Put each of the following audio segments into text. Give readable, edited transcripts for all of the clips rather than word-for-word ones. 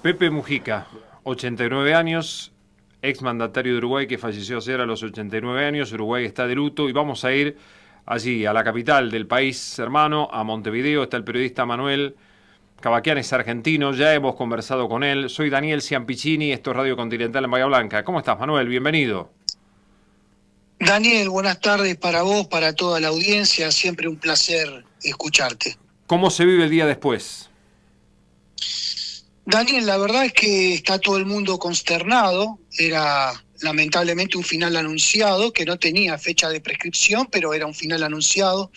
Pepe Mujica, 89 años, exmandatario de Uruguay que falleció ayer a los 89 años. Uruguay está de luto y vamos a ir allí, a la capital del país hermano, a Montevideo. Está el periodista Manuel Cavaquián, es argentino, ya hemos conversado con él. Soy Daniel Ciampicini, esto es Radio Continental en Bahía Blanca. ¿Cómo estás, Manuel? Bienvenido. Daniel, buenas tardes para vos, para toda la audiencia. Siempre un placer escucharte. ¿Cómo se vive el día después? Daniel, la verdad es que está todo el mundo consternado. Era lamentablemente un final anunciado, que no tenía fecha de prescripción, pero era un final anunciado.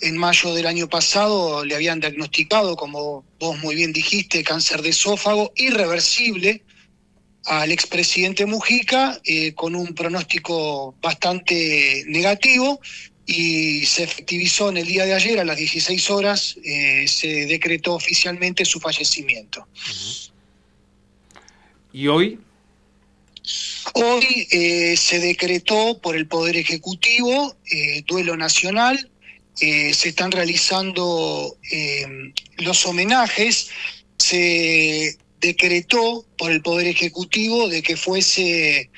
En mayo del año pasado le habían diagnosticado, como vos muy bien dijiste, cáncer de esófago irreversible al expresidente Mujica, con un pronóstico bastante negativo, y se efectivizó en el día de ayer a las 16 horas, se decretó oficialmente su fallecimiento. ¿Y hoy? Hoy se decretó por el Poder Ejecutivo duelo nacional. Se están realizando los homenajes. Se decretó por el Poder Ejecutivo de que fuese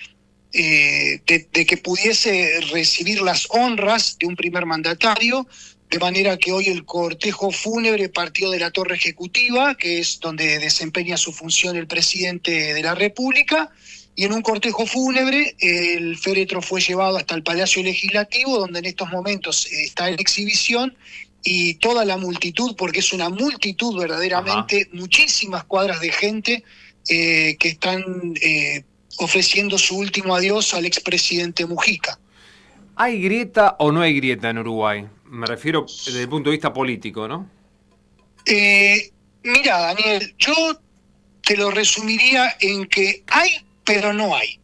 de que pudiese recibir las honras de un primer mandatario, de manera que hoy el cortejo fúnebre partió de la Torre Ejecutiva, que es donde desempeña su función el presidente de la República, y en un cortejo fúnebre el féretro fue llevado hasta el Palacio Legislativo, donde en estos momentos está en exhibición, y toda la multitud, porque es una multitud verdaderamente, muchísimas cuadras de gente que están ofreciendo su último adiós al expresidente Mujica. ¿Hay grieta o no hay grieta en Uruguay? Me refiero desde el punto de vista político, ¿no? Mira, Daniel, yo te lo resumiría en que hay, pero no hay.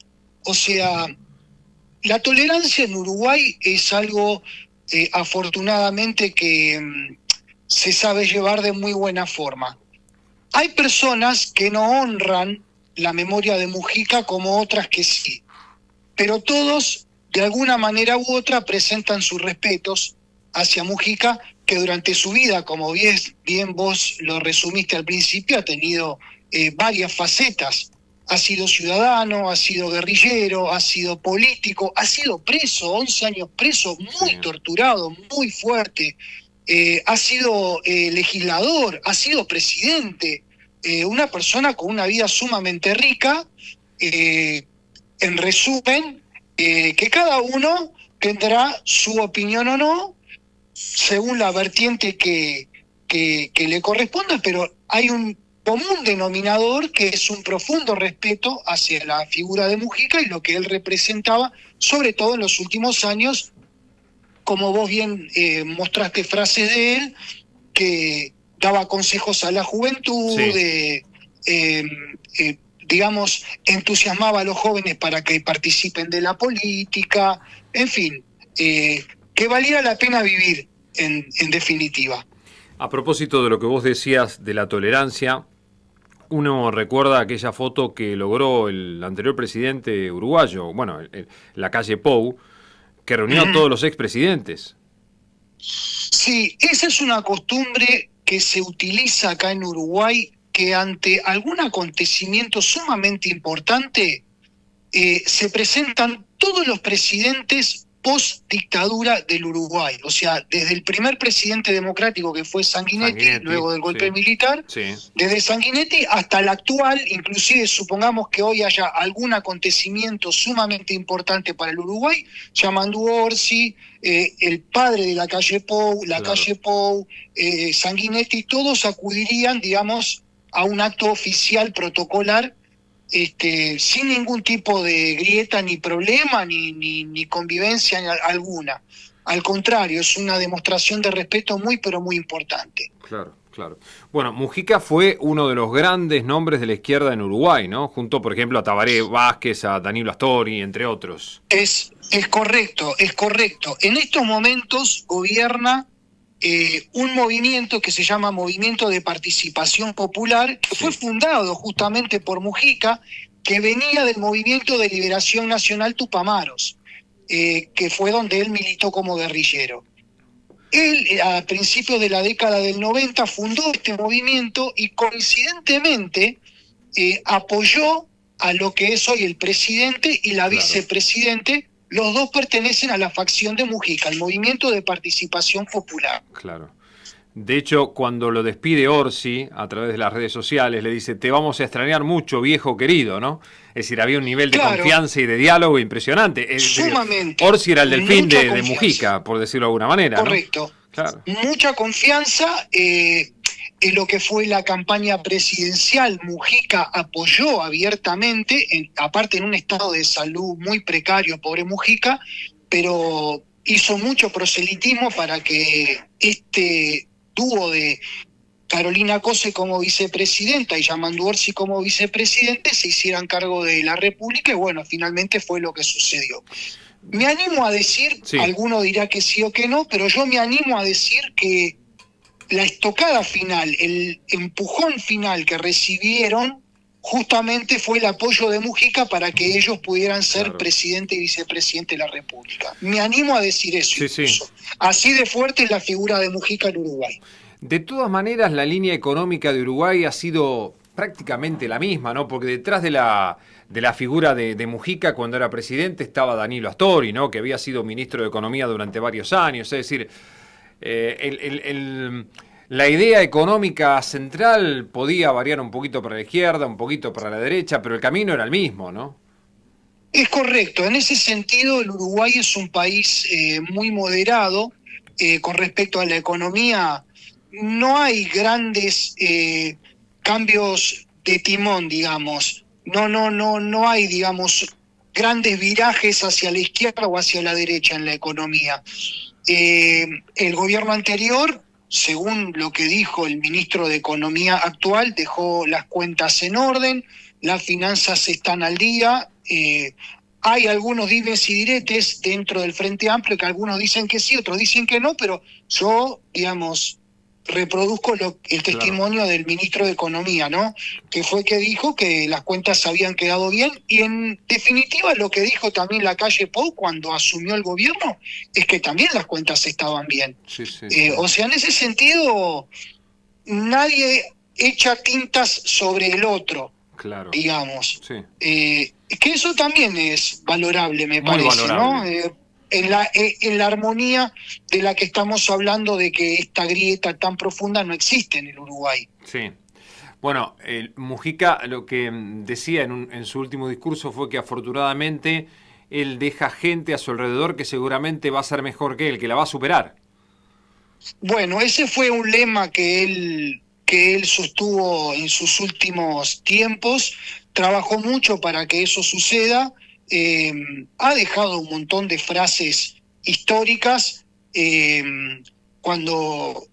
O sea, la tolerancia en Uruguay es algo, afortunadamente, que se sabe llevar de muy buena forma. Hay personas que no honran la memoria de Mujica como otras que sí, pero todos, de alguna manera u otra, presentan sus respetos hacia Mujica, que durante su vida, como bien vos lo resumiste al principio, ha tenido varias facetas. Ha sido ciudadano, ha sido guerrillero, ha sido político, ha sido preso, 11 años preso, muy torturado, muy fuerte. Ha sido legislador, ha sido presidente. Una persona con una vida sumamente rica, en resumen, que cada uno tendrá su opinión o no, según la vertiente que le corresponda, pero hay un común denominador que es un profundo respeto hacia la figura de Mujica y lo que él representaba, sobre todo en los últimos años, como vos bien mostraste frases de él, que daba consejos a la juventud, digamos, entusiasmaba a los jóvenes para que participen de la política, en fin, que valiera la pena vivir, en definitiva. A propósito de lo que vos decías de la tolerancia, uno recuerda aquella foto que logró el anterior presidente uruguayo, bueno, la calle Pou, que reunió a todos los expresidentes. Sí, esa es una costumbre que se utiliza acá en Uruguay, que ante algún acontecimiento sumamente importante se presentan todos los presidentes post-dictadura del Uruguay. O sea, desde el primer presidente democrático, que fue Sanguinetti, luego del golpe militar, desde Sanguinetti hasta el actual, inclusive supongamos que hoy haya algún acontecimiento sumamente importante para el Uruguay, Yamandu Orsi, el padre de la calle Pou, calle Pou, Sanguinetti, todos acudirían, digamos, a un acto oficial protocolar, sin ningún tipo de grieta, ni problema, ni convivencia alguna. Al contrario, es una demostración de respeto muy, pero muy importante. Claro, claro. Bueno, Mujica fue uno de los grandes nombres de la izquierda en Uruguay, ¿no? Junto, por ejemplo, a Tabaré Vázquez, a Danilo Astori, entre otros. Es correcto, es correcto. En estos momentos gobierna un movimiento que se llama Movimiento de Participación Popular, que fue fundado justamente por Mujica, que venía del Movimiento de Liberación Nacional Tupamaros, que fue donde él militó como guerrillero. Él, a principios de la década del 90, fundó este movimiento y coincidentemente apoyó a lo que es hoy el presidente y la Claro. vicepresidente. Los dos pertenecen a la facción de Mujica, el Movimiento de Participación Popular. Claro. De hecho, cuando lo despide Orsi a través de las redes sociales, le dice: te vamos a extrañar mucho, viejo querido, ¿no? Es decir, había un nivel de Claro. confianza y de diálogo impresionante. Es decir, Sumamente. Orsi era el delfín Mucha de confianza. Mujica, por decirlo de alguna manera, ¿no? Correcto. Claro. Mucha confianza en lo que fue la campaña presidencial. Mujica apoyó abiertamente, aparte en un estado de salud muy precario, pobre Mujica, pero hizo mucho proselitismo para que este dúo de Carolina Cose como vicepresidenta y Yamandu Orsi como vicepresidente se hicieran cargo de la República, y bueno, finalmente fue lo que sucedió. Me animo a decir, Sí. alguno dirá que sí o que no, pero yo me animo a decir que la estocada final, el empujón final que recibieron, justamente fue el apoyo de Mujica para que ellos pudieran ser Claro. presidente y vicepresidente de la República. Me animo a decir eso. Sí, sí. Incluso. Así de fuerte es la figura de Mujica en Uruguay. De todas maneras, la línea económica de Uruguay ha sido prácticamente la misma, ¿no? Porque detrás de la figura de Mujica, cuando era presidente, estaba Danilo Astori, ¿no? Que había sido ministro de Economía durante varios años. Es decir, la idea económica central podía variar un poquito para la izquierda, un poquito para la derecha, pero el camino era el mismo, ¿no? Es correcto. En ese sentido, el Uruguay es un país muy moderado con respecto a la economía. No hay grandes cambios de timón, digamos. No hay, digamos, grandes virajes hacia la izquierda o hacia la derecha en la economía. El gobierno anterior, según lo que dijo el ministro de Economía actual, dejó las cuentas en orden, las finanzas están al día. Hay algunos dimes y diretes dentro del Frente Amplio, que algunos dicen que sí, otros dicen que no, pero yo, digamos, reproduzco el testimonio del ministro de Economía, ¿no? Que fue que dijo que las cuentas habían quedado bien, y en definitiva lo que dijo también Lacalle Pou cuando asumió el gobierno es que también las cuentas estaban bien. Sí, sí. O sea, en ese sentido, nadie echa tintas sobre el otro, Claro. digamos. Sí. Que eso también es valorable, me Muy parece, valorable. ¿no? En la armonía de la que estamos hablando, de que esta grieta tan profunda no existe en el Uruguay. Sí. Bueno, Mujica lo que decía en su último discurso fue que afortunadamente él deja gente a su alrededor que seguramente va a ser mejor que él, que la va a superar. Bueno, ese fue un lema que él sostuvo en sus últimos tiempos. Trabajó mucho para que eso suceda. Ha dejado un montón de frases históricas. Cuando,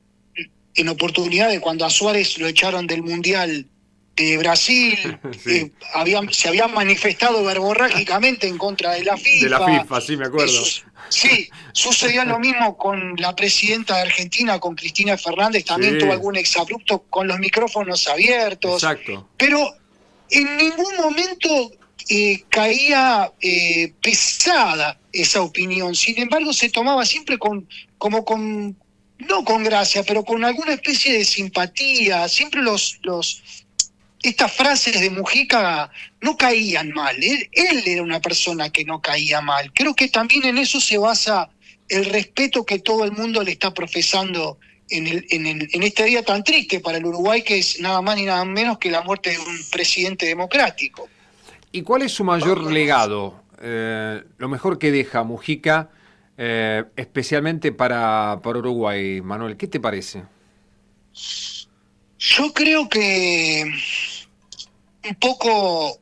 en oportunidad de cuando a Suárez lo echaron del Mundial de Brasil, Sí. se habían manifestado verborrágicamente en contra de la FIFA. De la FIFA, sí, me acuerdo. Sí, sucedió lo mismo con la presidenta de Argentina, con Cristina Fernández, también Sí. tuvo algún exabrupto con los micrófonos abiertos. Exacto. Pero en ningún momento caía pesada esa opinión. Sin embargo, se tomaba siempre no con gracia, pero con alguna especie de simpatía. Siempre estas frases de Mujica no caían mal. Él era una persona que no caía mal. Creo que también en eso se basa el respeto que todo el mundo le está profesando en este día tan triste para el Uruguay, que es nada más ni nada menos que la muerte de un presidente democrático. ¿Y cuál es su mayor legado? Lo mejor que deja Mujica, especialmente para Uruguay, Manuel, ¿qué te parece? Yo creo que un poco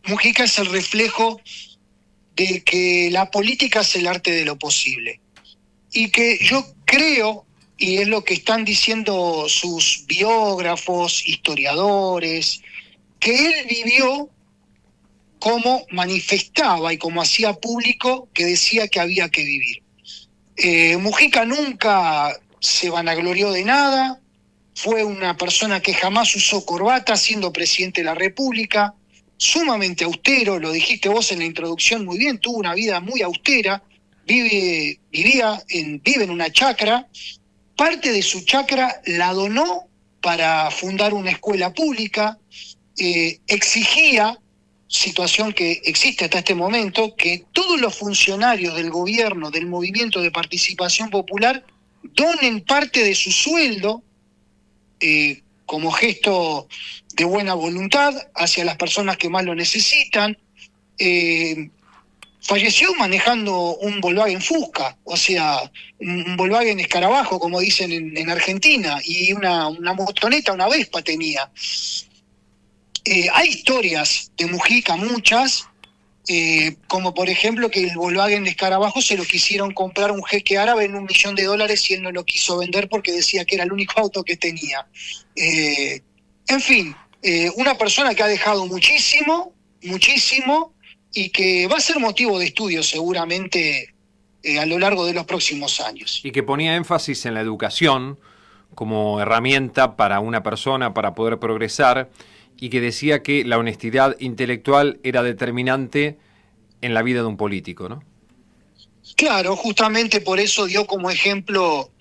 Mujica es el reflejo de que la política es el arte de lo posible. Y que yo creo, y es lo que están diciendo sus biógrafos, historiadores, que él vivió como manifestaba y como hacía público que decía que había que vivir. Mujica nunca se vanaglorió de nada, fue una persona que jamás usó corbata siendo presidente de la República, sumamente austero, lo dijiste vos en la introducción muy bien, tuvo una vida muy austera, vive en una chacra, parte de su chacra la donó para fundar una escuela pública, exigía, situación que existe hasta este momento, que todos los funcionarios del gobierno, del movimiento de participación popular, donen parte de su sueldo como gesto de buena voluntad hacia las personas que más lo necesitan. Falleció manejando un Volkswagen Fusca, o sea, un Volkswagen Escarabajo, como dicen en Argentina, y una motoneta, una Vespa tenía. Hay historias de Mujica, muchas, como por ejemplo que el Volkswagen Escarabajo se lo quisieron comprar un jeque árabe en $1 millón y él no lo quiso vender porque decía que era el único auto que tenía. En fin, una persona que ha dejado muchísimo, muchísimo, y que va a ser motivo de estudio seguramente a lo largo de los próximos años. Y que ponía énfasis en la educación como herramienta para una persona para poder progresar, y que decía que la honestidad intelectual era determinante en la vida de un político, ¿no? Claro, justamente por eso dio como ejemplo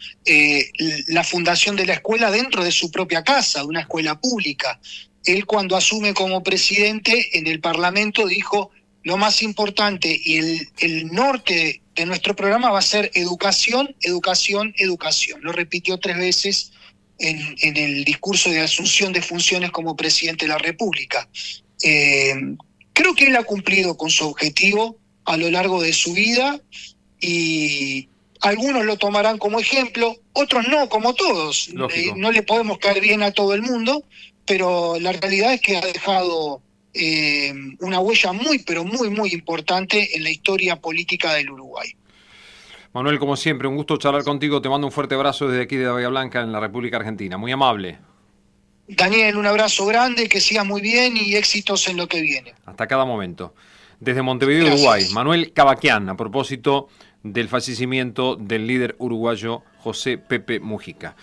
la fundación de la escuela dentro de su propia casa, de una escuela pública. Él, cuando asume como presidente en el Parlamento, dijo: lo más importante y el norte de nuestro programa va a ser educación, educación, educación. Lo repitió 3 veces en el discurso de asunción de funciones como presidente de la República. Creo que él ha cumplido con su objetivo a lo largo de su vida, y algunos lo tomarán como ejemplo, otros no, como todos. No le podemos caer bien a todo el mundo, pero la realidad es que ha dejado una huella muy, pero muy, muy importante en la historia política del Uruguay. Manuel, como siempre, un gusto charlar contigo. Te mando un fuerte abrazo desde aquí de Bahía Blanca, en la República Argentina. Muy amable. Daniel, un abrazo grande, que sigas muy bien y éxitos en lo que viene. Hasta cada momento. Desde Montevideo, gracias. Uruguay, Manuel Cavaquián, a propósito del fallecimiento del líder uruguayo José Pepe Mujica.